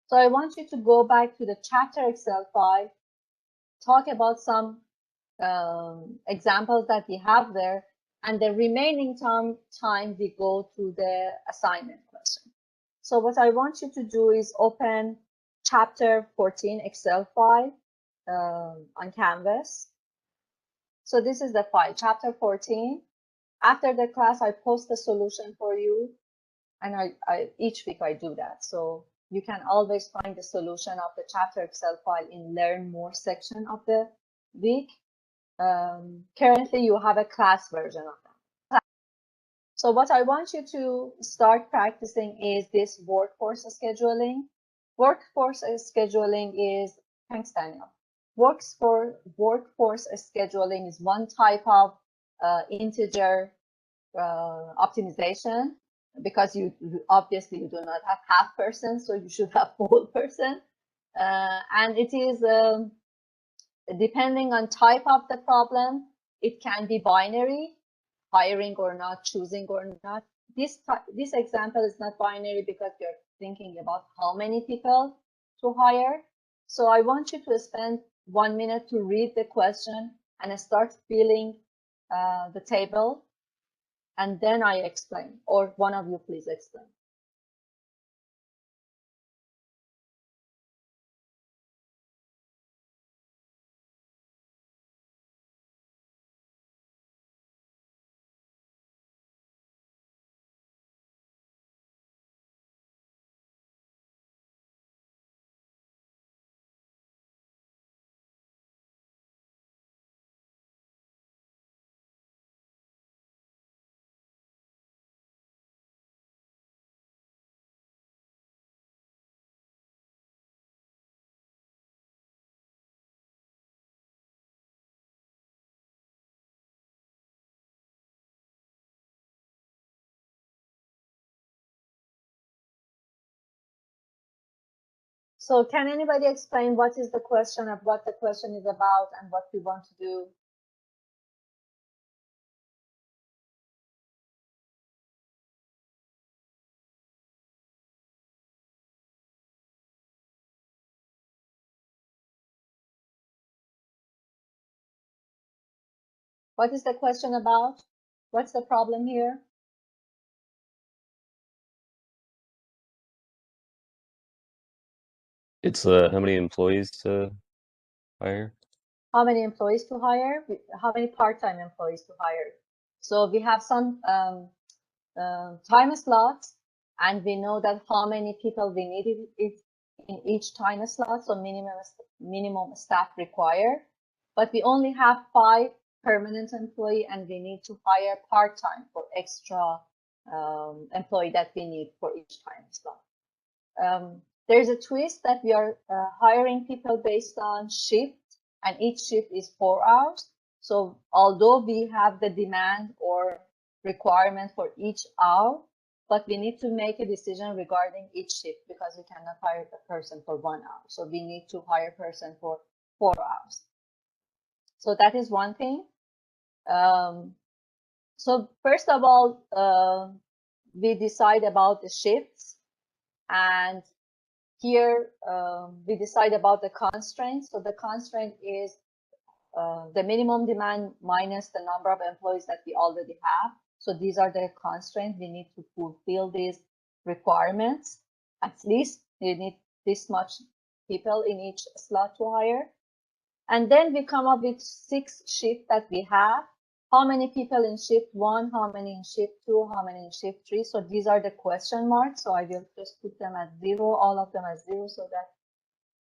So I want you to go back to the chapter Excel file, talk about some examples that we have there, and the remaining time we go to the assignment question. So what I want you to do is open chapter 14 Excel file on Canvas. So this is the file, chapter 14. After the class, I post the solution for you, and each week I do that. So you can always find the solution of the chapter Excel file in Learn More section of the week. Currently, you have a class version of them. So what I want you to start practicing is this workforce scheduling. Workforce scheduling is, thanks Daniel. Workforce scheduling is one type of integer optimization, because you obviously you do not have half person, so you should have whole person. And it is depending on type of the problem, it can be binary, hiring or not, choosing or not. This example is not binary because you're thinking about how many people to hire. So I want you to spend 1 minute to read the question and start filling the table, and then I explain, or one of you please explain. So can anybody explain what is the question, of what the question is about and what we want to do? What is the question about? What's the problem here? It's how many employees to hire? How many employees to hire? How many part-time employees to hire? So we have some time slots, and we know that how many people we need in each time slot, so minimum staff required. But we only have 5 permanent employee, and we need to hire part-time for extra employee that we need for each time slot. There's a twist that we are hiring people based on shift, and each shift is 4 hours. So although we have the demand or requirement for each hour, but we need to make a decision regarding each shift, because we cannot hire a person for 1 hour. So we need to hire a person for 4 hours. So that is one thing. So first of all, we decide about the shifts, and here we decide about the constraints. So the constraint is the minimum demand minus the number of employees that we already have. So these are the constraints. We need to fulfill these requirements. At least we need this much people in each slot to hire. And then we come up with 6 shifts that we have. How many people in shift 1, how many in shift 2, how many in shift 3. So these are the question marks. So I will just put them at 0, all of them at 0, so that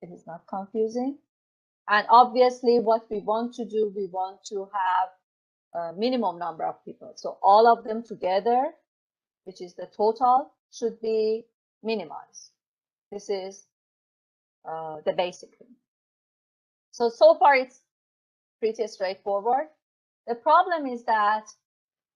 it is not confusing. And obviously what we want to do, we want to have a minimum number of people. So all of them together, which is the total, should be minimized. This is the basic thing. So far it's pretty straightforward. The problem is that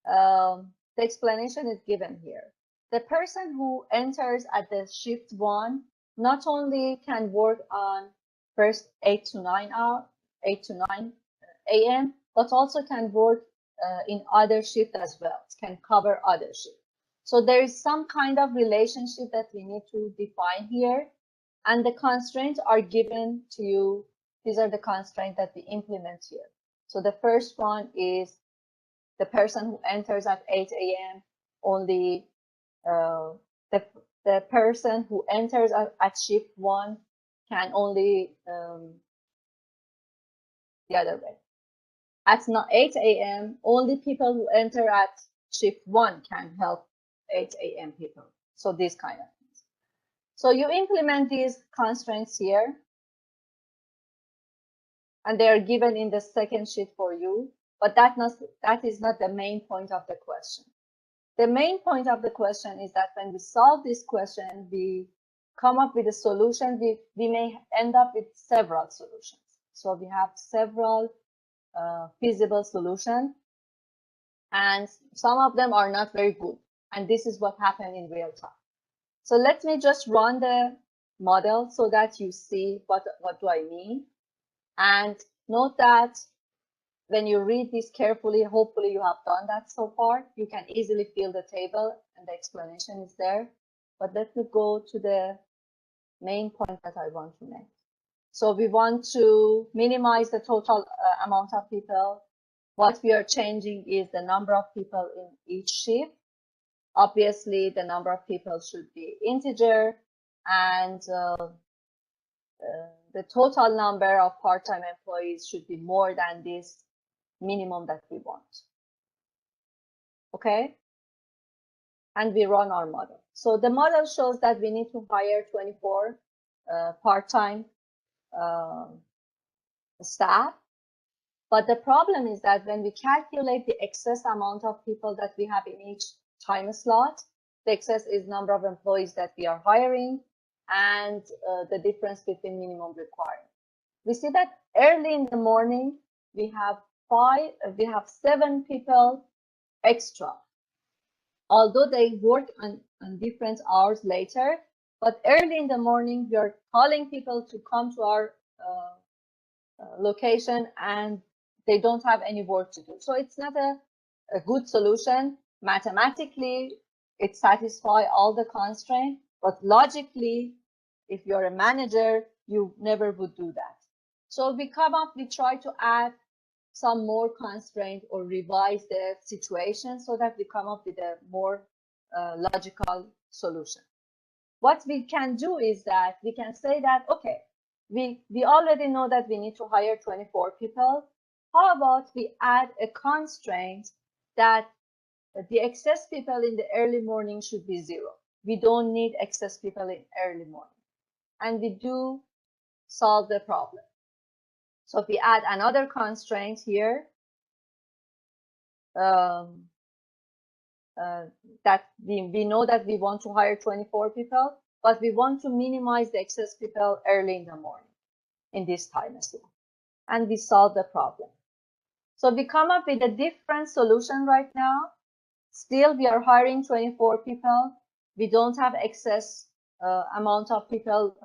the explanation is given here. The person who enters at the shift 1 not only can work on first 8 to 9 a.m., but also can work in other shift as well. It can cover other shift. So there is some kind of relationship that we need to define here. And the constraints are given to you. These are the constraints that we implement here. So the first one is the person who enters at 8 a.m. only the person who enters at shift 1 can only the other way. At 8 a.m., only people who enter at shift 1 can help 8 a.m. people. So these kind of things. So you implement these constraints here, and they are given in the second sheet for you, but that is not the main point of the question. The main point of the question is that when we solve this question, we come up with a solution. We may end up with several solutions. So we have several feasible solutions, and some of them are not very good. And this is what happened in real time. So let me just run the model so that you see what do I mean. And note that when you read this carefully, hopefully you have done that so far, you can easily fill the table and the explanation is there. But let me go to the main point that I want to make. So we want to minimize the total amount of people. What we are changing is the number of people in each shift. Obviously, the number of people should be integer, and the total number of part-time employees should be more than this minimum that we want. Okay? And we run our model. So the model shows that we need to hire 24 part-time staff. But the problem is that when we calculate the excess amount of people that we have in each time slot, the excess is number of employees that we are hiring and the difference between minimum requirement. We see that early in the morning, we have 7 people extra, although they work on different hours later. But early in the morning, we are calling people to come to our location, and they don't have any work to do. So it's not a good solution. Mathematically, it satisfies all the constraints, but logically, if you're a manager, you never would do that. So we try to add some more constraint or revise the situation so that we come up with a more logical solution. What we can do is that we can say that, okay, we already know that we need to hire 24 people. How about we add a constraint that the excess people in the early morning should be 0. We don't need excess people in early morning. And we do solve the problem. So if we add another constraint here, that we know that we want to hire 24 people, but we want to minimize the excess people early in the morning in this time slot. And we solve the problem. So we come up with a different solution right now. Still, we are hiring 24 people. We don't have excess amount of people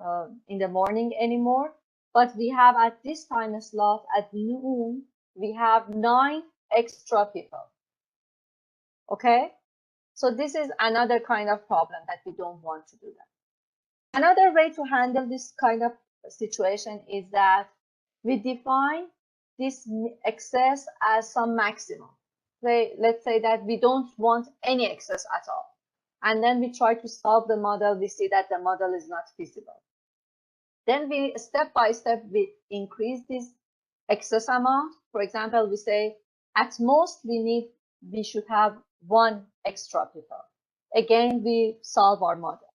in the morning anymore. But we have at this time slot at noon, we have 9 extra people. Okay? So this is another kind of problem that we don't want to do that. Another way to handle this kind of situation is that we define this excess as some maximum. Let's say that we don't want any excess at all. And then we try to solve the model. We see that the model is not feasible. Then we step by step, we increase this excess amount. For example, we say at most we should have 1 extra people. Again, we solve our model.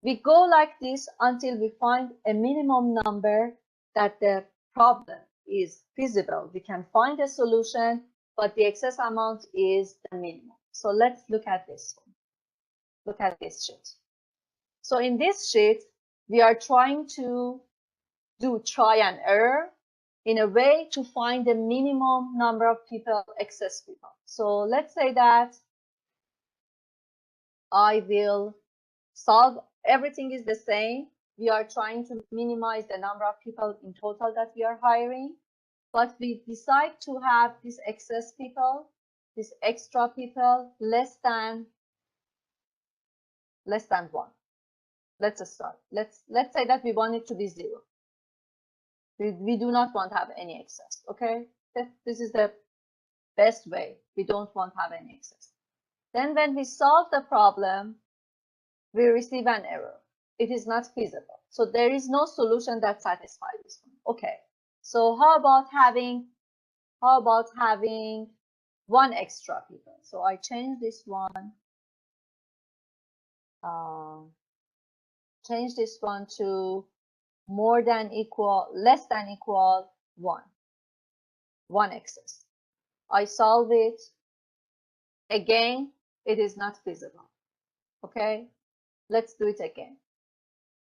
We go like this until we find a minimum number that the problem is feasible. We can find a solution, but the excess amount is the minimum. So let's look at this one. Look at this sheet. So in this sheet, we are trying to do try and error in a way to find the minimum number of people, excess people. So let's say that I will solve, everything is the same. We are trying to minimize the number of people in total that we are hiring, but we decide to have this excess people, this extra people, less than 1. let's start. Let's say that we want it to be 0. We do not want to have any excess. Okay, this is the best way. We don't want to have any excess. Then when we solve the problem, we receive an error. It is not feasible. So there is no solution that satisfies this one. Okay. So how about having one extra people? So I change this one. Change this one to less than equal 1. 1 excess. I solve it. Again, it is not feasible. Okay, let's do it again.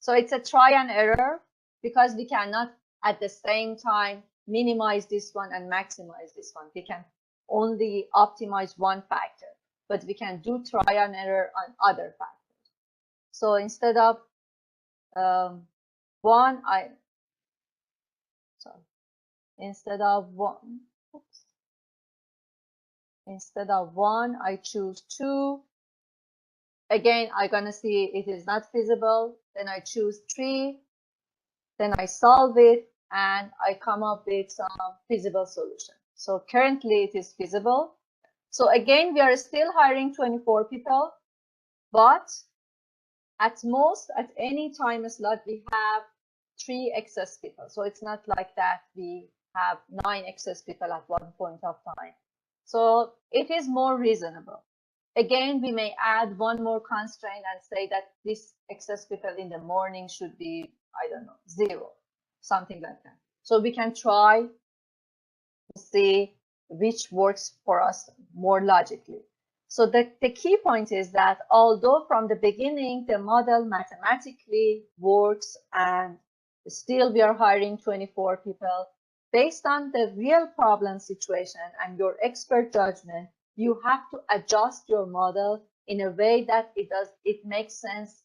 So it's a try and error because we cannot at the same time minimize this one and maximize this one. We can only optimize one factor, but we can do try and error on other factors. So instead of 1, instead of 1, I choose 2. Again, I'm gonna see it is not feasible. Then I choose 3. Then I solve it and I come up with some feasible solution. So currently it is feasible. So again, we are still hiring 24 people, but at most, at any time slot, we have 3 excess people. So it's not like that we have 9 excess people at one point of time. So it is more reasonable. Again, we may add one more constraint and say that this excess people in the morning should be, I don't know, 0, something like that. So we can try to see which works for us more logically. So the key point is that although from the beginning the model mathematically works and still we are hiring 24 people, based on the real problem situation and your expert judgment, you have to adjust your model in a way that it makes sense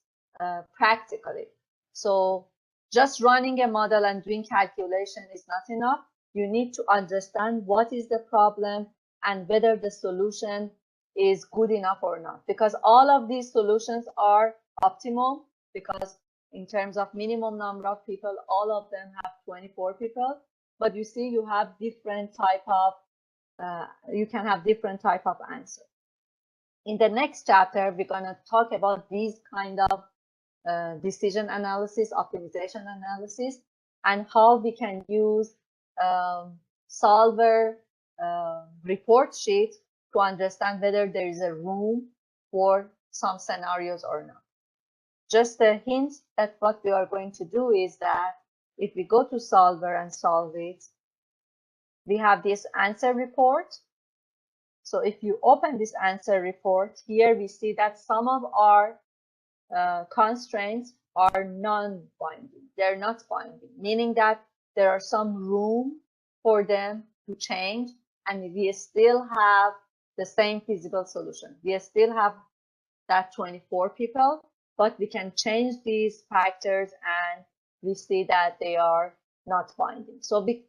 practically. So just running a model and doing calculation is not enough. You need to understand what is the problem and whether the solution is good enough or not, because all of these solutions are optimum, because in terms of minimum number of people, all of them have 24 people, but you see you have different type of you can have different type of answer. In the next chapter, we're going to talk about these kind of decision analysis, optimization analysis, and how we can use solver report sheet to understand whether there is a room for some scenarios or not. Just a hint that what we are going to do is that if we go to solver and solve it, we have this answer report. So if you open this answer report, here we see that some of our constraints are non-binding. They're not binding, meaning that there are some room for them to change, and we still have the same feasible solution. We still have that 24 people, but we can change these factors and we see that they are not binding. So we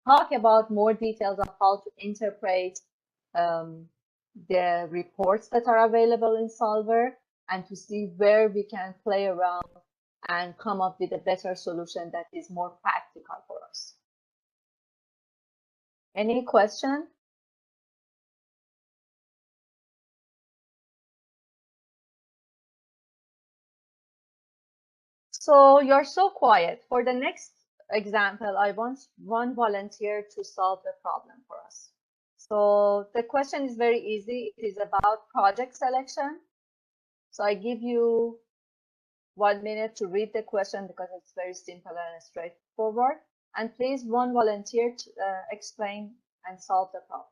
talk about more details of how to interpret the reports that are available in Solver, and to see where we can play around and come up with a better solution that is more practical for us. Any question? So you're so quiet. For the next example, I want one volunteer to solve the problem for us. So the question is very easy. It is about project selection. So I give you 1 minute to read the question because it's very simple and straightforward. And please, one volunteer to explain and solve the problem.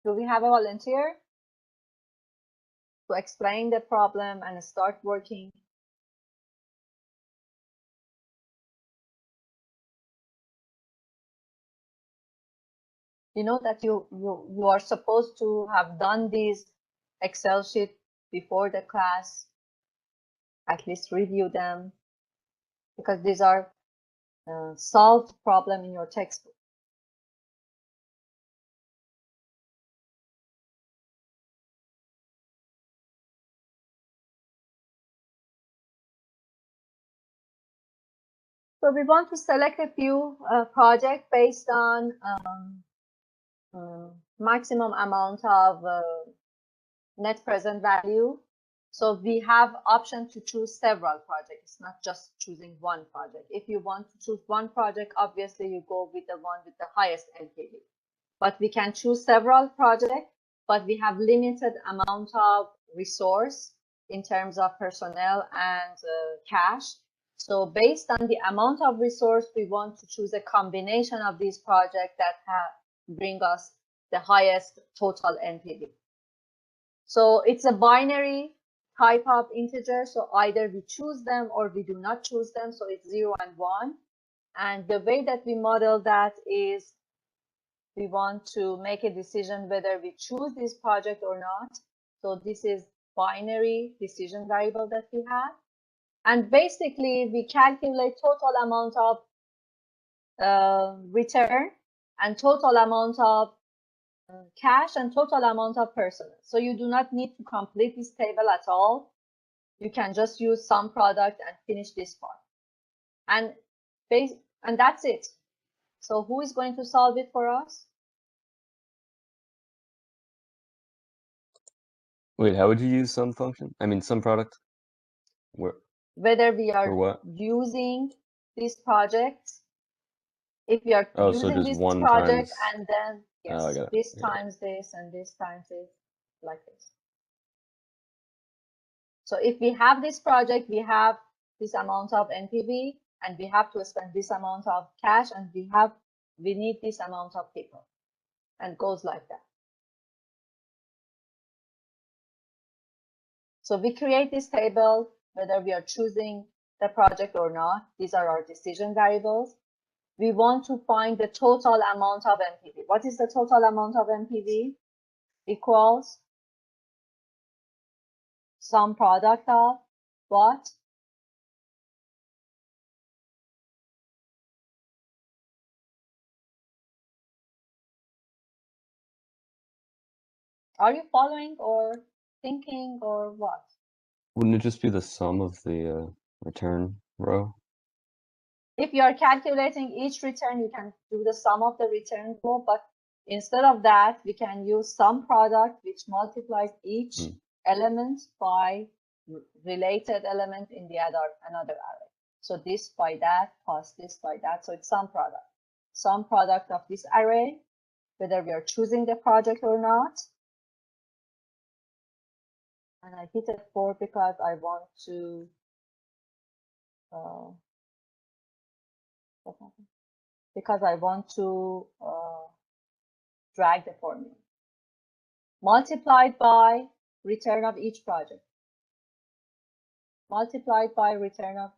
Do we have a volunteer to explain the problem and start working? You know that you are supposed to have done these Excel sheet before the class, at least review them, because these are solved problem in your textbook. So we want to select a few projects based on maximum amount of net present value. So we have option to choose several projects, not just choosing one project. If you want to choose one project, obviously you go with the one with the highest NPV. But we can choose several projects, but we have limited amount of resource in terms of personnel and cash. So based on the amount of resource, we want to choose a combination of these projects that bring us the highest total NPV. So it's a binary type of integer. So either we choose them or we do not choose them. So it's 0 and 1. And the way that we model that is we want to make a decision whether we choose this project or not. So this is binary decision variable that we have. And basically, we calculate total amount of return and total amount of cash and total amount of personnel. So you do not need to complete this table at all. You can just use some product and finish this part. And that's it. So who is going to solve it for us? Wait, how would you use some function? I mean, some product? Whether we are using this project, if we are using this project and then yes, this times this and this times this, like this. So if we have this project, we have this amount of NPV and we have to spend this amount of cash and we need this amount of people, and it goes like that. So we create this table whether we are choosing the project or not. These are our decision variables. We want to find the total amount of NPV. What is the total amount of NPV? Equals some product of what? Are you following or thinking or what? Wouldn't it just be the sum of the return row? If you are calculating each return, you can do the sum of the return row, but instead of that, we can use some product which multiplies each element by related element in the another array. So this by that plus this by that. So it's some product. Some product of this array, whether we are choosing the project or not. And I hit F4 because I want to drag the formula. Multiplied by return of each project. Multiplied by return of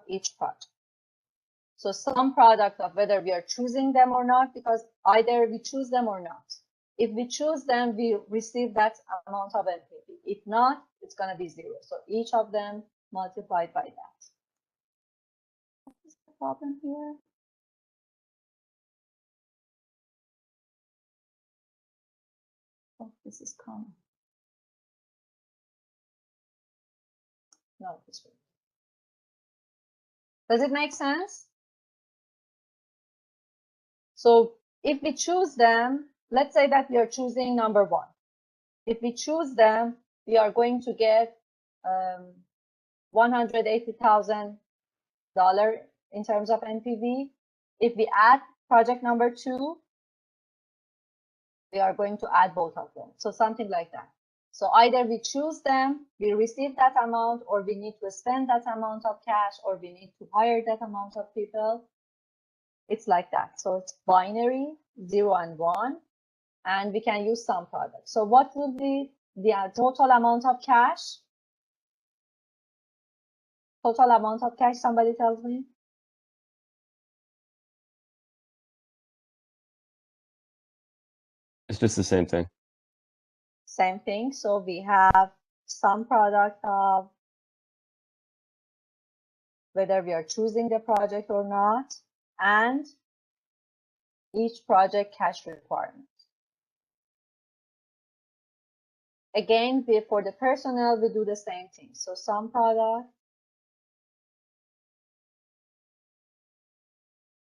each project. So some product of whether we are choosing them or not, because either we choose them or not. If we choose them, we receive that amount of NPV. If not, it's going to be 0. So each of them multiplied by that. What is the problem here? Oh, this is common. No, this way. Does it make sense? So if we choose them, let's say that we are choosing number 1. If we choose them, we are going to get $180,000 in terms of NPV. If we add project number 2, we are going to add both of them. So something like that. So either we choose them, we receive that amount, or we need to spend that amount of cash, or we need to hire that amount of people. It's like that. So it's binary, 0 and 1, and we can use some product. So what will be the total amount of cash? Total amount of cash, somebody tells me? It's just the same thing. Same thing. So we have some product of whether we are choosing the project or not, and each project cash requirement. Again, for the personnel, we do the same thing. So some product,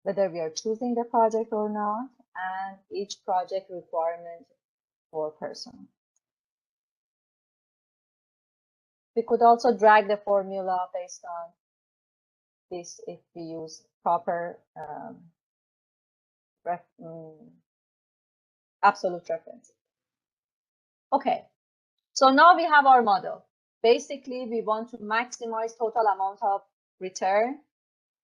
whether we are choosing the project or not, and each project requirement for personnel. We could also drag the formula based on this if we use proper absolute reference. Okay, so now we have our model. Basically, we want to maximize total amount of return,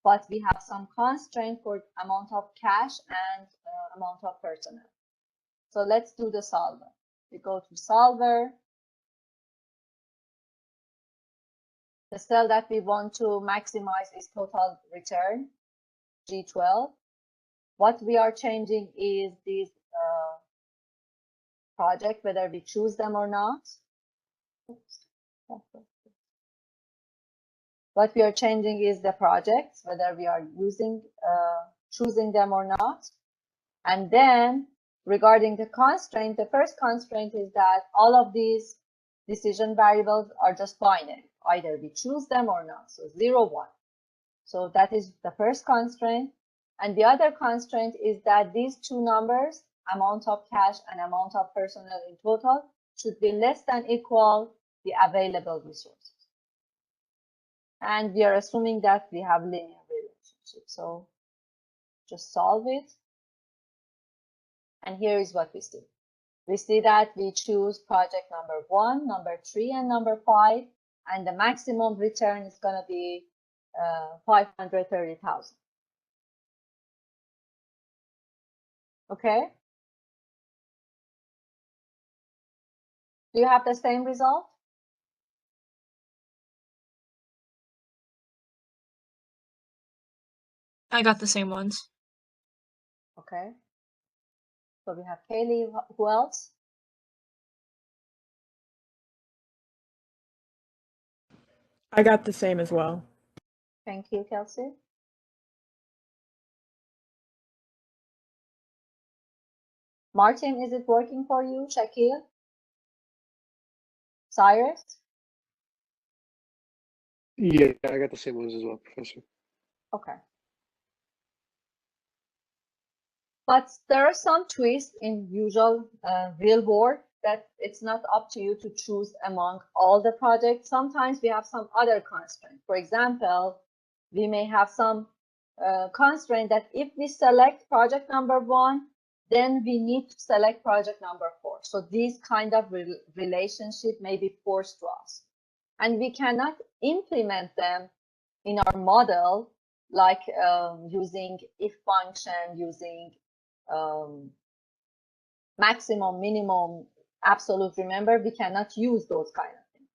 but we have some constraint for amount of cash and amount of personnel. So let's do the solver. We go to solver. The cell that we want to maximize is total return, G12. What we are changing is these project, whether we choose them or not. What we are changing is the projects, whether we are choosing them or not. And then regarding the constraint, the first constraint is that all of these decision variables are just binary. Either we choose them or not. So 0, 1. So that is the first constraint. And the other constraint is that these two numbers, amount of cash and amount of personnel in total, should be less than equal the available resources. And we are assuming that we have linear relationship. So just solve it. And here is what we see. We see that we choose project number 1, number 3, and number 5. And the maximum return is going to be 530,000. Okay. Do you have the same result? I got the same ones. Okay. So we have Kaylee. Who else? I got the same as well. Thank you, Kelsey. Martin, is it working for you? Shakil? Cyrus? Yeah, I got the same ones as well, Professor. Okay. But there are some twists in usual real world that it's not up to you to choose among all the projects. Sometimes we have some other constraint. For example, we may have some constraint that if we select project number 1, then we need to select project number 4. So these kind of relationship may be forced to us. And we cannot implement them in our model like using if function, using maximum, minimum, absolute. Remember, we cannot use those kind of things.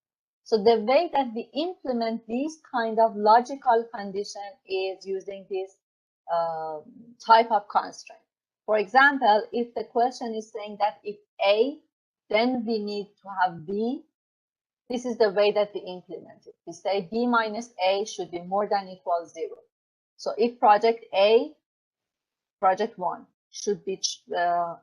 So the way that we implement these kind of logical condition is using this type of constraint. For example, if the question is saying that if A, then we need to have B, this is the way that we implement it. We say B minus A should be more than equal 0. So if project A, project 1, should be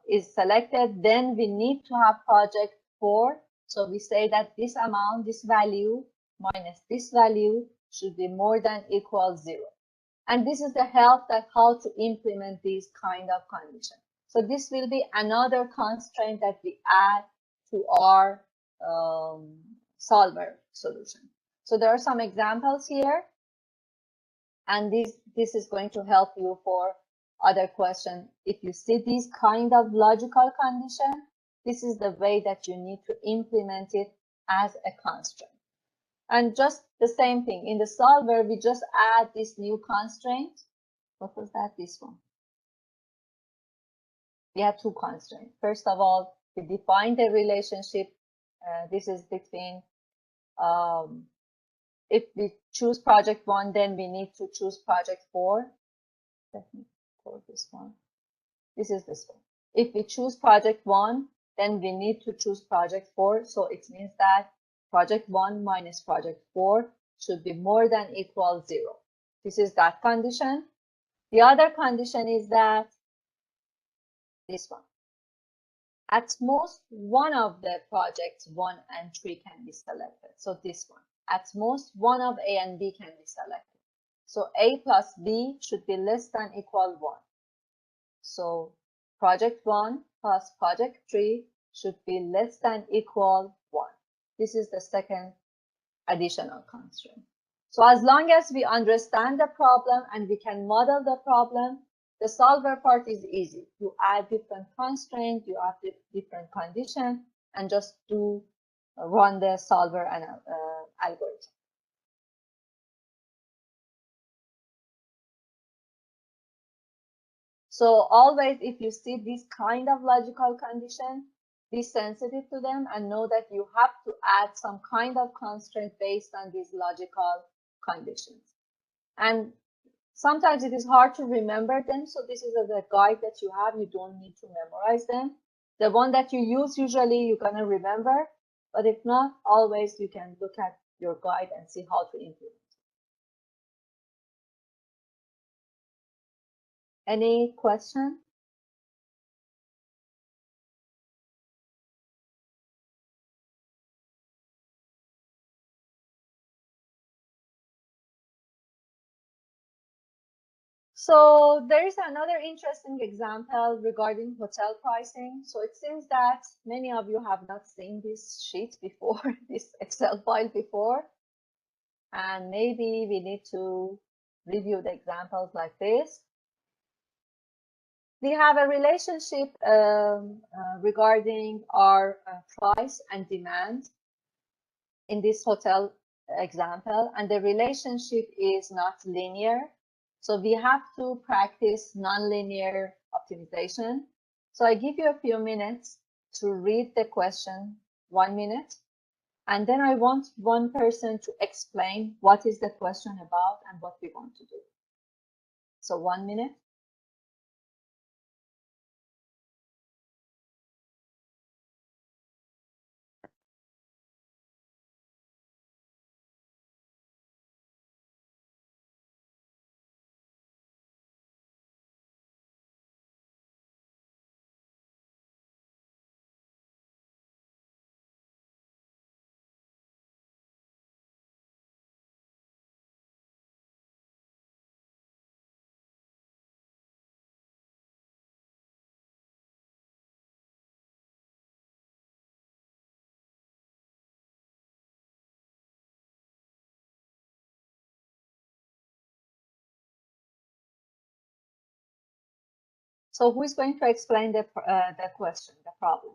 is selected, then we need to have project 4. So we say that this amount, this value minus this value should be more than equal 0. And this is the help that how to implement these kind of conditions. So this will be another constraint that we add to our solver solution. So there are some examples here, and this is going to help you for other question. If you see these kind of logical condition, this is the way that you need to implement it as a constraint. And just the same thing, in the solver, we just add this new constraint. What was that? This one. We have two constraints. First of all, we define the relationship. This is between, if we choose project 1, then we need to choose project 4. Let me call this one. This is this one. If we choose project 1, then we need to choose project 4. So it means that project 1 minus project 4 should be more than equal 0. This is that condition. The other condition is that this one. At most, one of the projects 1 and 3 can be selected. So this one. At most, one of A and B can be selected. So A plus B should be less than equal 1. So project 1 plus project 3 should be less than equal 1. This is the second additional constraint. So as long as we understand the problem and we can model the problem, the solver part is easy. You add different constraints, you add different conditions, and just run the solver and algorithm. So always, if you see this kind of logical condition, be sensitive to them and know that you have to add some kind of constraint based on these logical conditions. And sometimes it is hard to remember them. So this is a guide that you have. You don't need to memorize them. The one that you use, usually you're going to remember. But if not, always you can look at your guide and see how to implement. Any question? So there is another interesting example regarding hotel pricing. So it seems that many of you have not seen this sheet before, this Excel file before. And maybe we need to review the examples like this. We have a relationship regarding our price and demand in this hotel example, and the relationship is not linear. So we have to practice nonlinear optimization. So I give you a few minutes to read the question, 1 minute. And then I want one person to explain what is the question about and what we want to do. So 1 minute. So who is going to explain the question, the problem?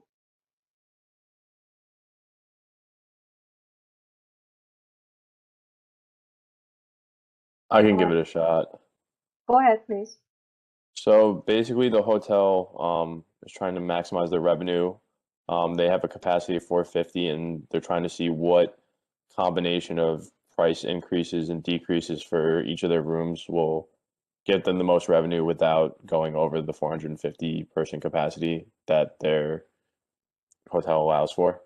I can give it a shot. Go ahead, please. So basically, the hotel is trying to maximize their revenue. They have a capacity of 450, and they're trying to see what combination of price increases and decreases for each of their rooms will get them the most revenue without going over the 450 person capacity that their hotel allows for.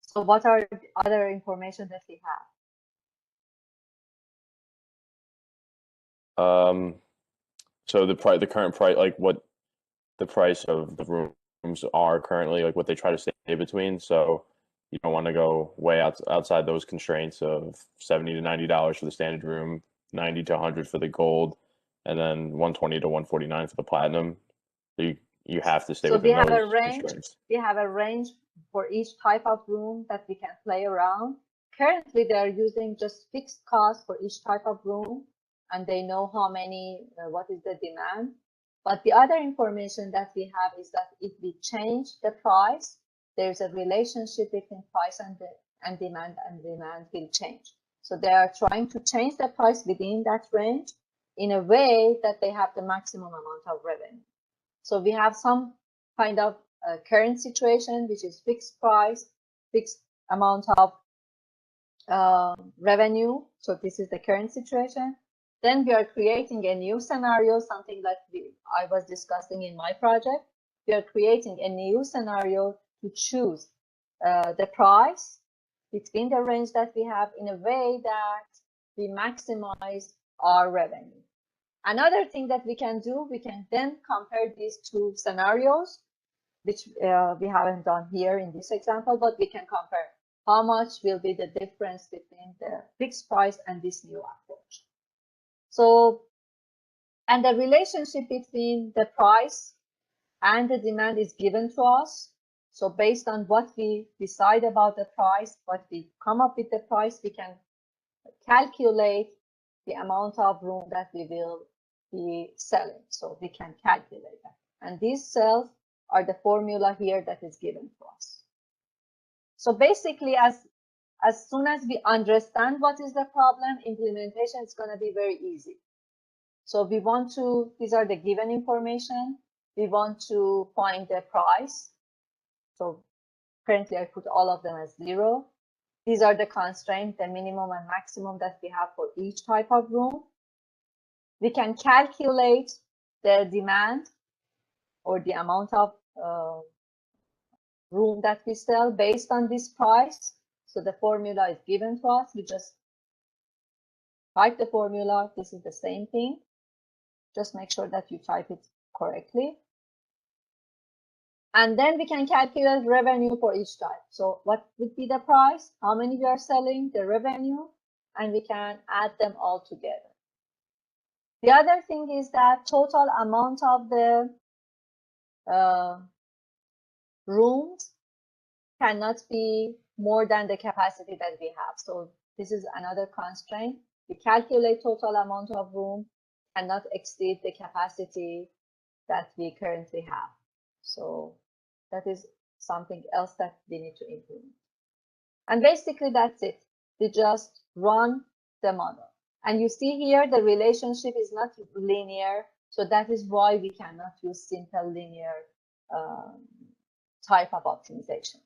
So what are the other information that we have? So the current price, like what the price of the rooms are currently, like what they try to stay between. So you don't want to go way outside those constraints of $70 to $90 for the standard room, 90 to 100 for the gold, and then 120 to 149 for the platinum. So you have to stay So we within have a those range. constraints. We have a range for each type of room that we can play around. Currently, they are using just fixed costs for each type of room, and they know how many, what is the demand. But the other information that we have is that if we change the price, there's a relationship between price and demand will change. So they are trying to change the price within that range in a way that they have the maximum amount of revenue. So we have some kind of current situation, which is fixed price, fixed amount of revenue. So this is the current situation. Then we are creating a new scenario, something like I was discussing in my project. We are creating a new scenario to choose the price between the range that we have in a way that we maximize our revenue. Another thing that we can do, we can then compare these two scenarios, which we haven't done here in this example, but we can compare how much will be the difference between the fixed price and this new approach. So, and the relationship between the price and the demand is given to us. So based on what we decide about the price, what we come up with the price, we can calculate the amount of room that we will be selling. So we can calculate that. And these cells are the formula here that is given to us. So basically, as soon as we understand what is the problem, implementation is going to be very easy. So we want to, these are the given information. We want to find the price. So currently I put all of them as 0. These are the constraints, the minimum and maximum that we have for each type of room. We can calculate the demand or the amount of room that we sell based on this price. So the formula is given to us. We just type the formula. This is the same thing. Just make sure that you type it correctly. And then we can calculate revenue for each type. So what would be the price, how many we are selling, the revenue, and we can add them all together. The other thing is that total amount of the rooms cannot be more than the capacity that we have. So this is another constraint. We calculate total amount of room cannot exceed the capacity that we currently have. So that is something else that we need to implement. And basically that's it. We just run the model. And you see here the relationship is not linear. So that is why we cannot use simple linear type of optimization.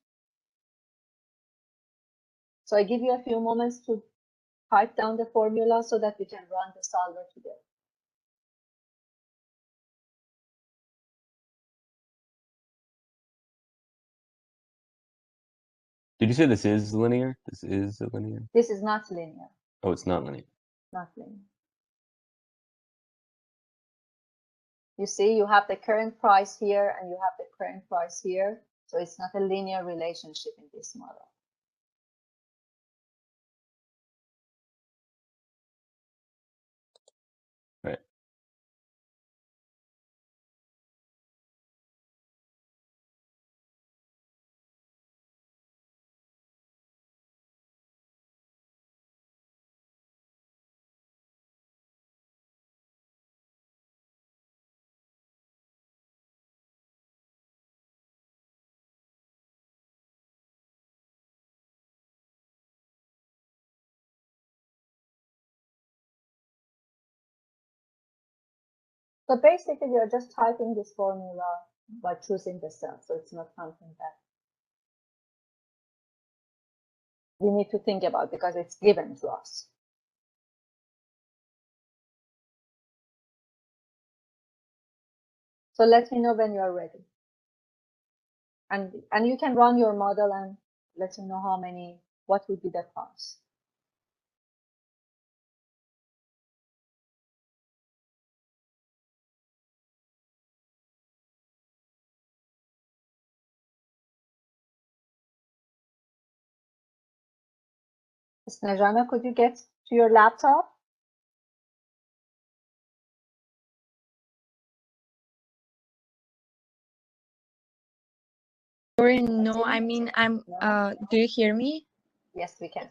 So I give you a few moments to type down the formula so that we can run the solver together. Did you say this is linear? This is linear? This is not linear. Oh, it's not linear. Not linear. You see, you have the current price here and you have the current price here. So it's not a linear relationship in this model. Right. So basically, you're just typing this formula by choosing the cell. So it's not something that we need to think about because it's given to us. So let me know when you are ready. And you can run your model and let me know what would be the price. Snejana, could you get to your laptop? Sorry, no, I mean, do you hear me? Yes, we can.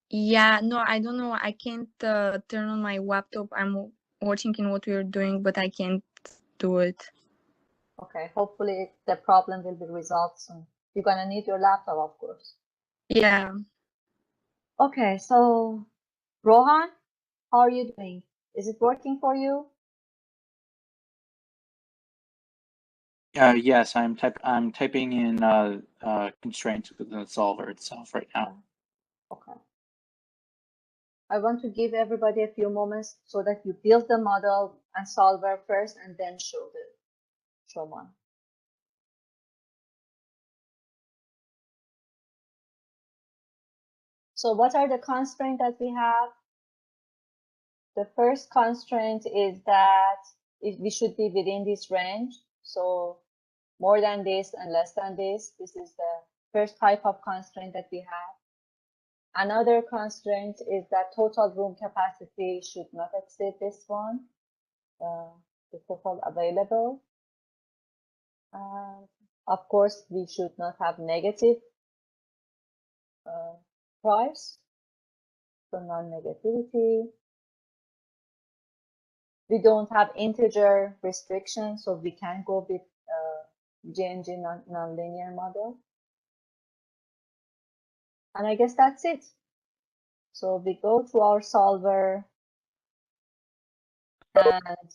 Yeah, no, I don't know. I can't turn on my laptop. I'm watching in what we're doing, but I can't do it. Okay, hopefully the problem will be resolved soon. You're gonna need your laptop, of course. Yeah. Okay, so Rohan, how are you doing? Is it working for you? Yes, I'm typing in constraints within the solver itself right now. Okay. I want to give everybody a few moments so that you build the model and solver first and then show one. So what are the constraints that we have? The first constraint is that we should be within this range. So more than this and less than this. This is the first type of constraint that we have. Another constraint is that total room capacity should not exceed this one, the total available. Of course, we should not have negative price, so non-negativity. We don't have integer restriction, so we can go with GNG nonlinear model. And I guess that's it. So we go to our solver and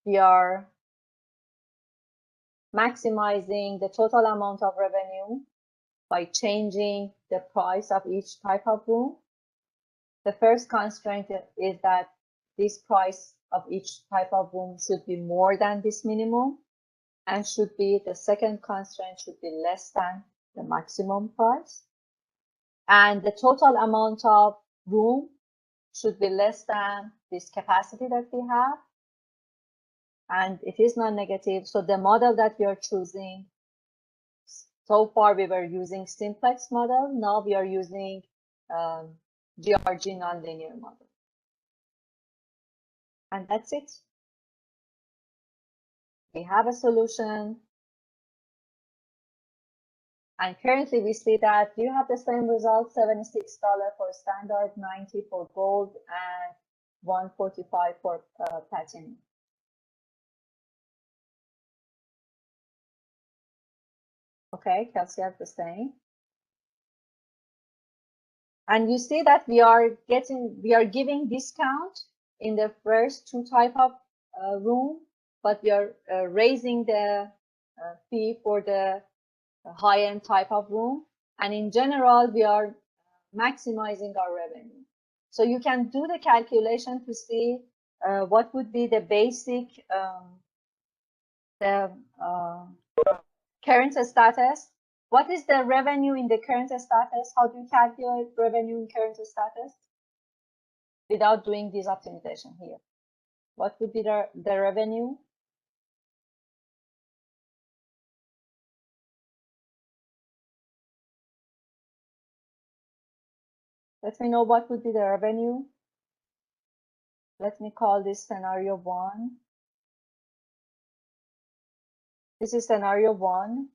we are maximizing the total amount of revenue by changing the price of each type of room. The first constraint is that this price of each type of room should be more than this minimum, and the second constraint should be less than the maximum price. And the total amount of room should be less than this capacity that we have. And it is non-negative. So the model that we are choosing, so far we were using simplex model. Now we are using GRG nonlinear model. And that's it. We have a solution. And currently we see that you have the same result, $76 for standard, $90 for gold, and $145 for platinum. Okay, Kelsey has the same. And you see that we are giving discount in the first two type of room, but we are raising the fee for the high-end type of room. And in general, we are maximizing our revenue. So you can do the calculation to see what would be the basic current status. What is the revenue in the current status? How do you calculate revenue in current status without doing this optimization here? What would be the revenue? Let me know what would be the revenue. Let me call this scenario 1. This is scenario 1.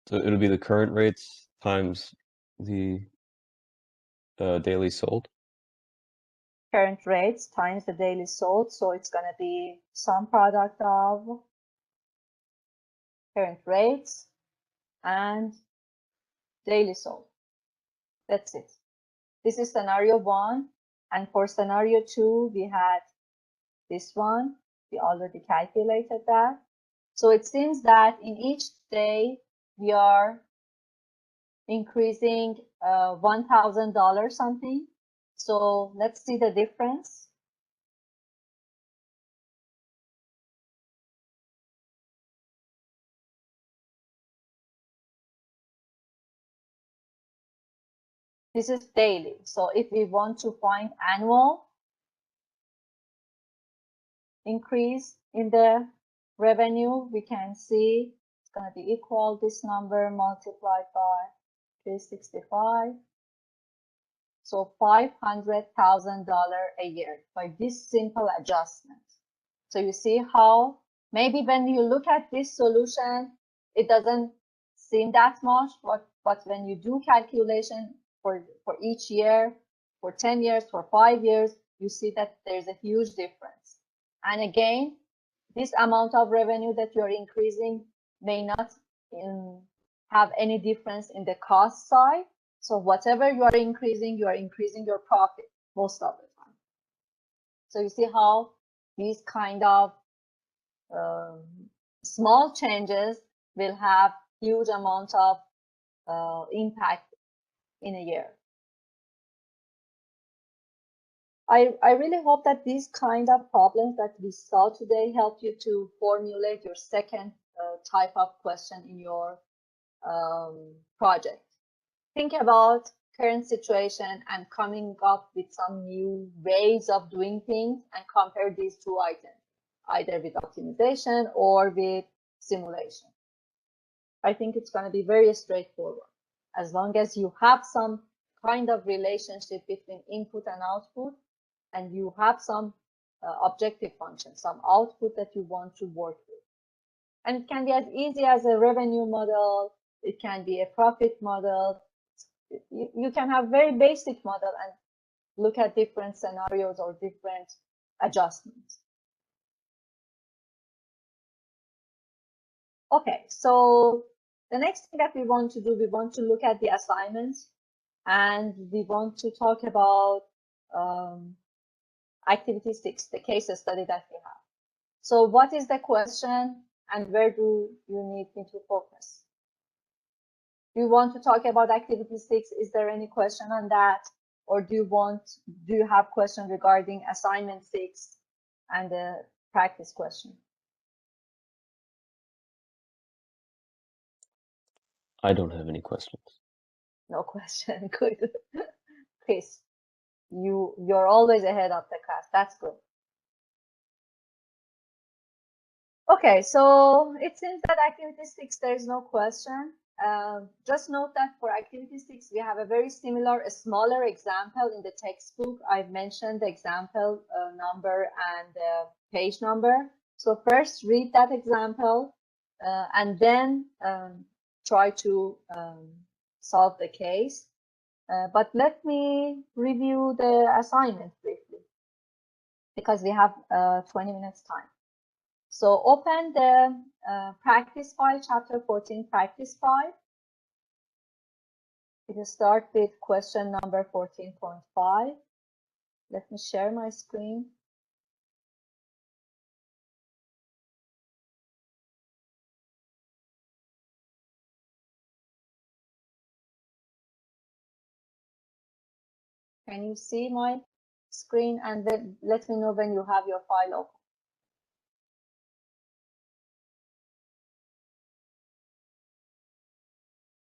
So it'll be the current rates times the daily sold. Current rates times the daily sold. So it's going to be some product of current rates and daily sold. That's it. This is scenario 1. And for scenario 2, we had this one. We already calculated that. So it seems that in each day, we are increasing $1,000 something. So let's see the difference. This is daily. So if we want to find annual increase in the revenue, we can see it's going to be equal this number multiplied by 365. So $500,000 a year by this simple adjustment. So you see how maybe when you look at this solution, it doesn't seem that much, but when you do calculation for each year, for 10 years, for 5 years, you see that there's a huge difference. And again, this amount of revenue that you're increasing may not have any difference in the cost side. So whatever you are increasing your profit most of the time. So you see how these kind of small changes will have huge amount of impact in a year. I really hope that these kind of problems that we saw today help you to formulate your second type of question in your project. Think about current situation and coming up with some new ways of doing things and compare these two items, either with optimization or with simulation. I think it's going to be very straightforward. As long as you have some kind of relationship between input and output, and you have some objective function, some output that you want to work with. And it can be as easy as a revenue model. It can be a profit model. You can have very basic model and look at different scenarios or different adjustments. Okay, so the next thing that we want to do, we want to look at the assignments, and we want to talk about activity 6, the case study that we have. So what is the question and where do you need me to focus? Do you want to talk about activity 6? Is there any question on that? Or do you have question regarding assignment 6 and the practice question? I don't have any questions. No question. Good. Chris, you're always ahead of the class. That's good. Okay, so it seems that activity 6, there is no question. Just note that for activity 6, we have a very similar, a smaller example in the textbook. I've mentioned the example number and the page number. So first read that example and then try to solve the case. But let me review the assignment briefly because we have 20 minutes time. So open the practice file, chapter 14, practice file. It will start with question number 14.5. Let me share my screen. Can you see my screen? And then let me know when you have your file open.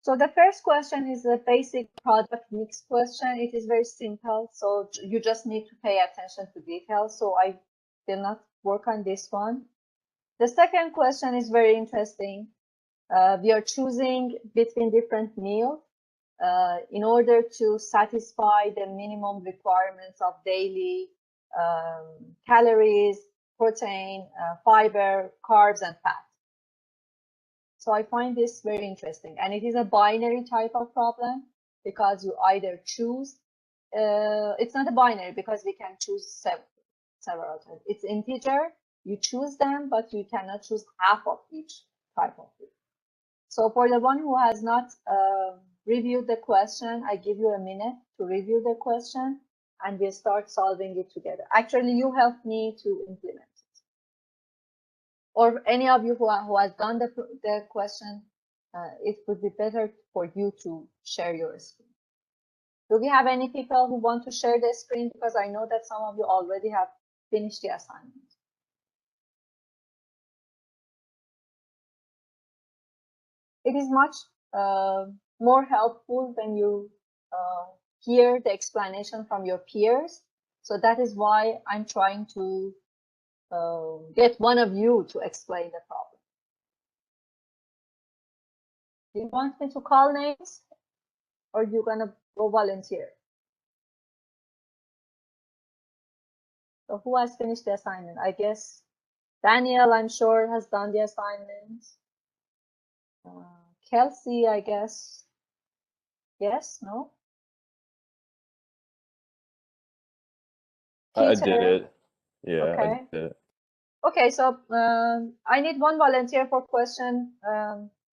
So the first question is a basic product mix question. It is very simple, so you just need to pay attention to details. So I will not work on this one. The second question is very interesting. We are choosing between different meals in order to satisfy the minimum requirements of daily calories, protein, fiber, carbs, and fat. So I find this very interesting, and it is a binary type of problem because you either choose, it's not a binary because we can choose several types. It's integer, you choose them, but you cannot choose half of each type of food. So for the one who has not reviewed the question, I give you a minute to review the question and we'll start solving it together. Actually, you helped me to implement. Or any of you who has done the question, it would be better for you to share your screen. Do we have any people who want to share the screen? Because I know that some of you already have finished the assignment. It is much more helpful when you hear the explanation from your peers. So that is why I'm trying to get one of you to explain the problem. Do you want me to call names or you're gonna go volunteer? So who has finished the assignment? I guess Daniel, I'm sure, has done the assignment. Kelsey, I guess. Yes, no? I Peter? did it. Yeah, Okay. I did it. Okay, so I need one volunteer for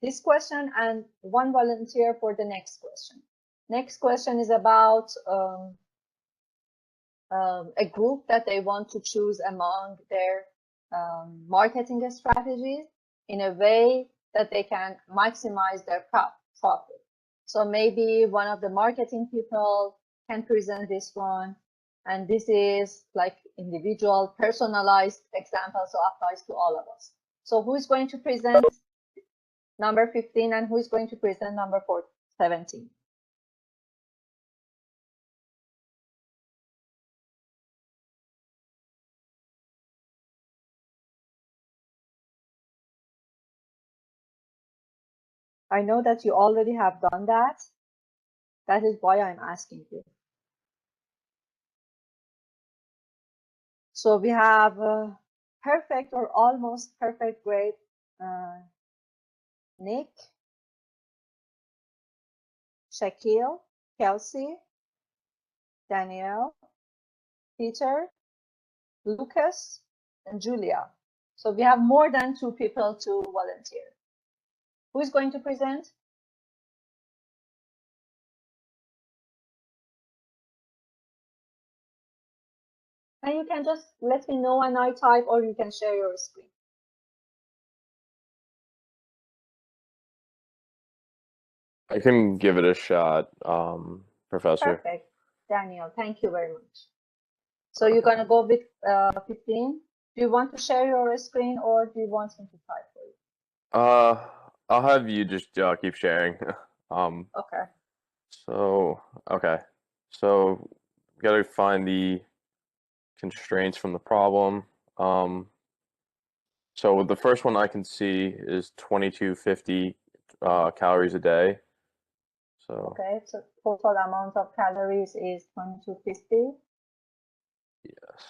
this question, and one volunteer for the next question. Next question is about a group that they want to choose among their marketing strategies in a way that they can maximize their profit. So maybe one of the marketing people can present this one, and this is like individual personalized example, so applies to all of us. So who is going to present number 15, and who is going to present number 17? I know that you already have done that. That is why I'm asking you. So we have perfect or almost perfect grade, Nick, Shaquille, Kelsey, Danielle, Peter, Lucas, and Julia. So we have more than 2 people to volunteer. Who is going to present? And you can just let me know when I type, or you can share your screen. I can give it a shot, Professor. Perfect. Daniel, thank you very much. So you're going to go with 15. Do you want to share your screen, or do you want me to type for you? I'll have you just keep sharing. Okay. So okay, so gotta find the constraints from the problem. So the first one I can see is 2250 calories a day. So Okay, so total amount of calories is 2250. yes.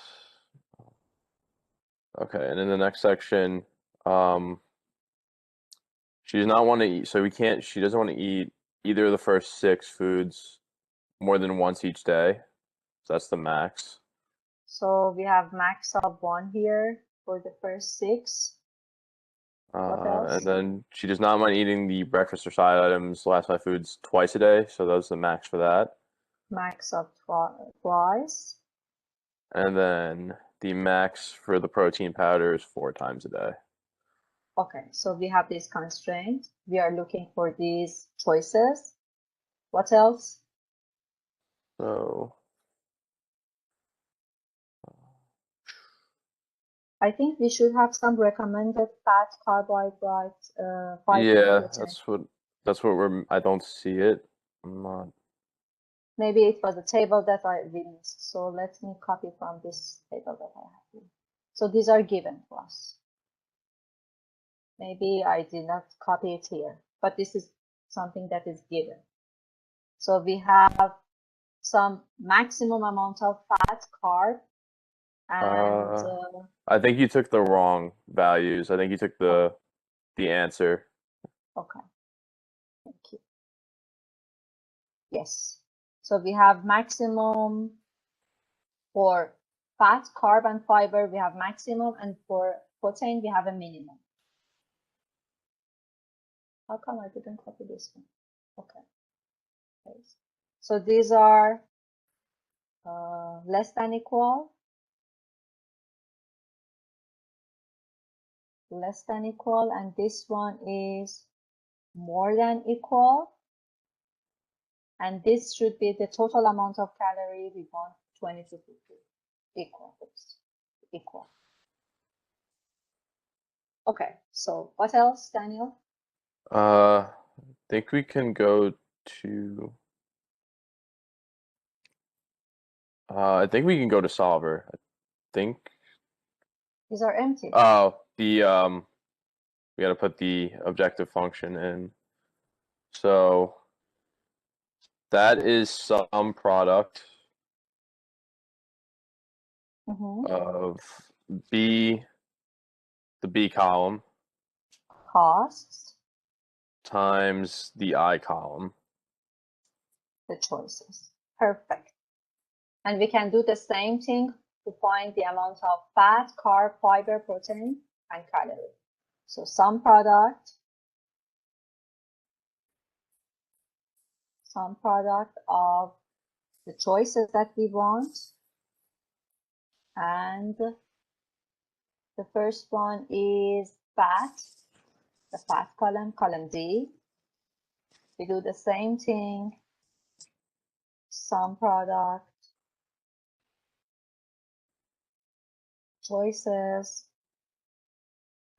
Okay, and in the next section, she does not want to eat. So she doesn't want to eat either of the first 6 foods more than once each day. So that's the max. So we have max of 1 here for the first 6. What else? And then she does not mind eating the breakfast or side items, last 5 foods, twice a day. So that's the max for that. Max of twice. And then the max for the protein powder is 4 times a day. Okay, so we have this constraint. We are looking for these choices. What else? So I think we should have some recommended fat, carbohydrates, fiber, yeah, protein. that's what I don't see it. I'm not. Maybe it was a table that we missed. So let me copy from this table that I have here. So these are given to us. Maybe I did not copy it here, but this is something that is given. So we have some maximum amount of fat, carb, and I think you took the wrong values. I think you took the answer. okay, thank you. Yes, so we have maximum for fat, carb, and fiber. We have maximum, and for protein we have a minimum. How come I didn't copy this one? Okay. So these are less than equal, less than equal, and this one is more than equal. And this should be the total amount of calorie we want, 2250. Equal. Okay, so what else, Daniel? I think we can go to. I think we can go to solver. I think. These are empty. Oh, we got to put the objective function in. So that is some product of the B column Costs, times the I column. the choices. Perfect. And we can do the same thing to find the amount of fat, carb, fiber, protein, and calorie. So sum product of the choices that we want. And the first one is fat, the fat column, column D. We do the same thing, sum product, choices,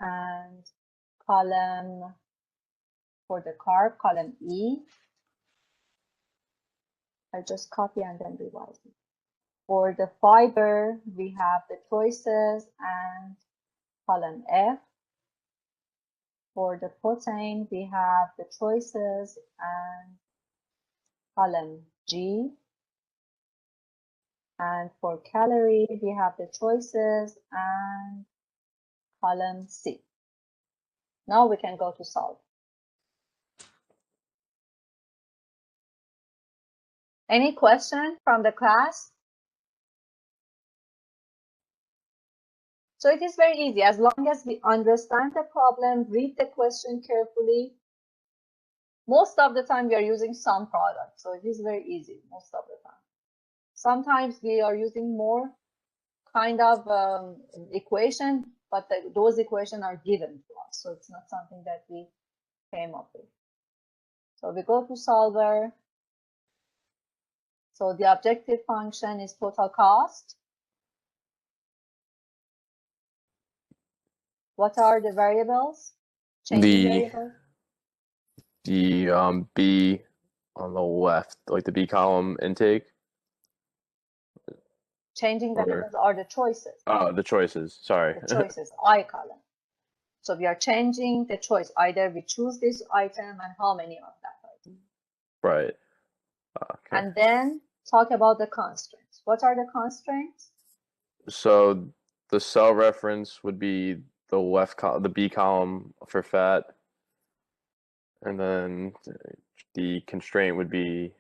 and column for the carb, column E. I just copy and then revise it. For the fiber, we have the choices and column F. For the protein, we have the choices and column G. And for calorie, we have the choices and column C. Now we can go to solve. Any question from the class? So it is very easy. As long as we understand the problem, read the question carefully. Most of the time we are using sum product, so it is very easy most of the time. Sometimes we are using more kind of equation, but those equations are given to us, so it's not something that we came up with. So we go to solver. So the objective function is total cost. What are the variables? Variables? The B on the left, like the B column intake. Changing variables are the choices. Oh, the choices. Sorry. The choices, I column. So we are changing the choice. Either we choose this item and how many of that item. Right. Okay. And then talk about the constraints. What are the constraints? So the cell reference would be the left column, the B column for fat, and then the constraint would be.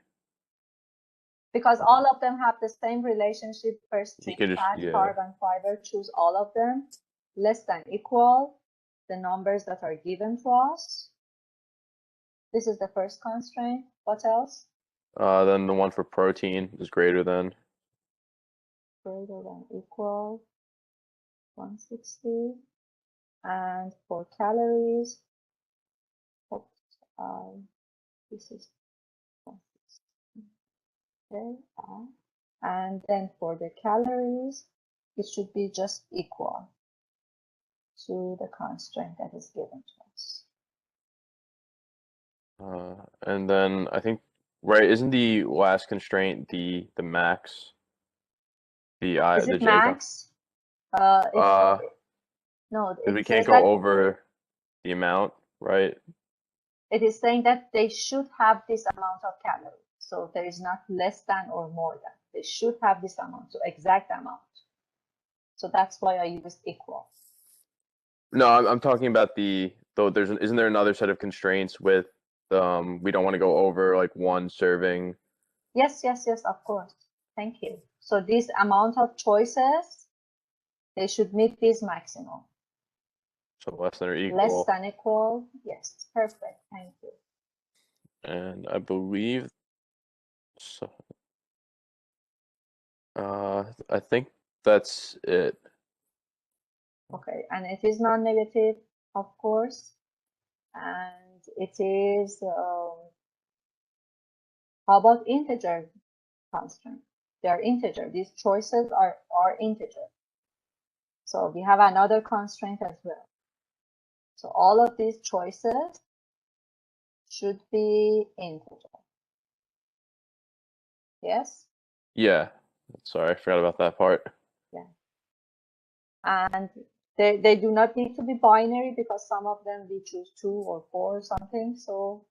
Because all of them have the same relationship. First, fat, yeah. carb, and fiber. Choose all of them. Less than equal the numbers that are given to us. This is the first constraint. What else? Then the one for protein is greater than. Greater than equal 160. And for calories, this is 160. Okay. And then for the calories, it should be just equal to the constraint that is given to us. And then I think, right, isn't the last constraint the max? Is it the max? No, we can't go over the amount, right? It is saying that they should have this amount of calories. So there is not less than or more than. They should have this amount, so exact amount. So that's why I used equal. No, I'm talking about isn't there another set of constraints with we don't want to go over like one serving? Yes, of course. Thank you. So this amount of choices, they should meet this maximum. So less than or equal. Less than equal. Yes, perfect. Thank you. And I believe so. I think that's it. Okay, and it is non-negative, of course, and it is. How about integer constraint? They are integer. These choices are integer. So we have another constraint as well. So all of these choices should be integer. Yes? Yeah. Sorry, I forgot about that part. Yeah. And they do not need to be binary because some of them we choose 2 or 4 or something. So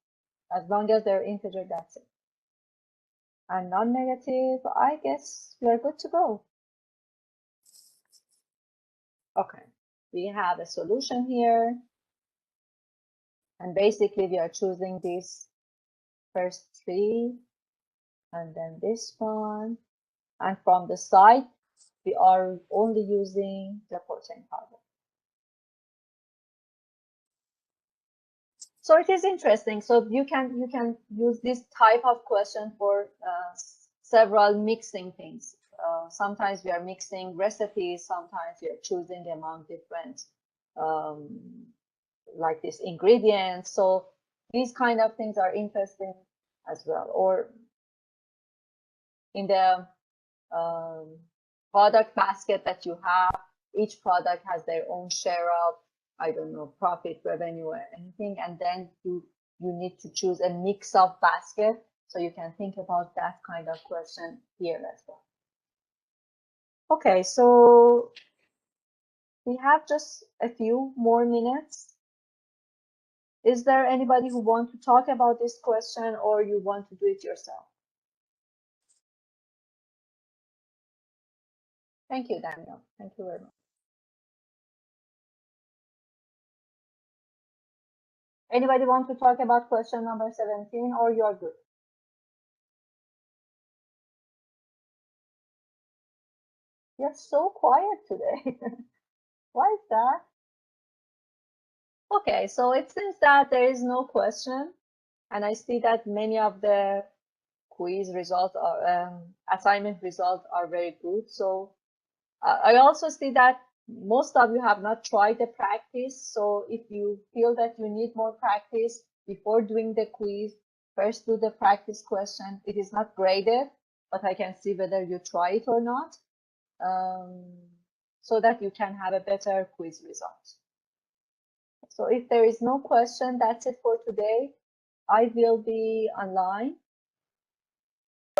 as long as they're integer, that's it. And non-negative, I guess we are good to go. Okay, we have a solution here. And basically we are choosing these first 3 and then this one. And from the side, we are only using the protein powder. So it is interesting. So you can use this type of question for several mixing things. Sometimes we are mixing recipes. Sometimes we are choosing among different like this ingredients. So these kind of things are interesting as well. Or in the product basket that you have, each product has their own share of, I don't know, profit, revenue, or anything, and then you need to choose a mix of basket. So you can think about that kind of question here as well. Okay, so we have just a few more minutes. Is there anybody who wants to talk about this question, or you want to do it yourself? Thank you, Daniel. Thank you very much. Anybody want to talk about question number 17, or you're good? You're so quiet today. Why is that? Okay, so it seems that there is no question, and I see that many of the quiz results are assignment results are very good. So I also see that most of you have not tried the practice. So if you feel that you need more practice before doing the quiz, first do the practice question. It is not graded, but I can see whether you try it or not, so that you can have a better quiz result. So if there is no question, that's it for today. I will be online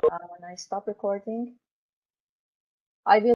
when I stop recording. I will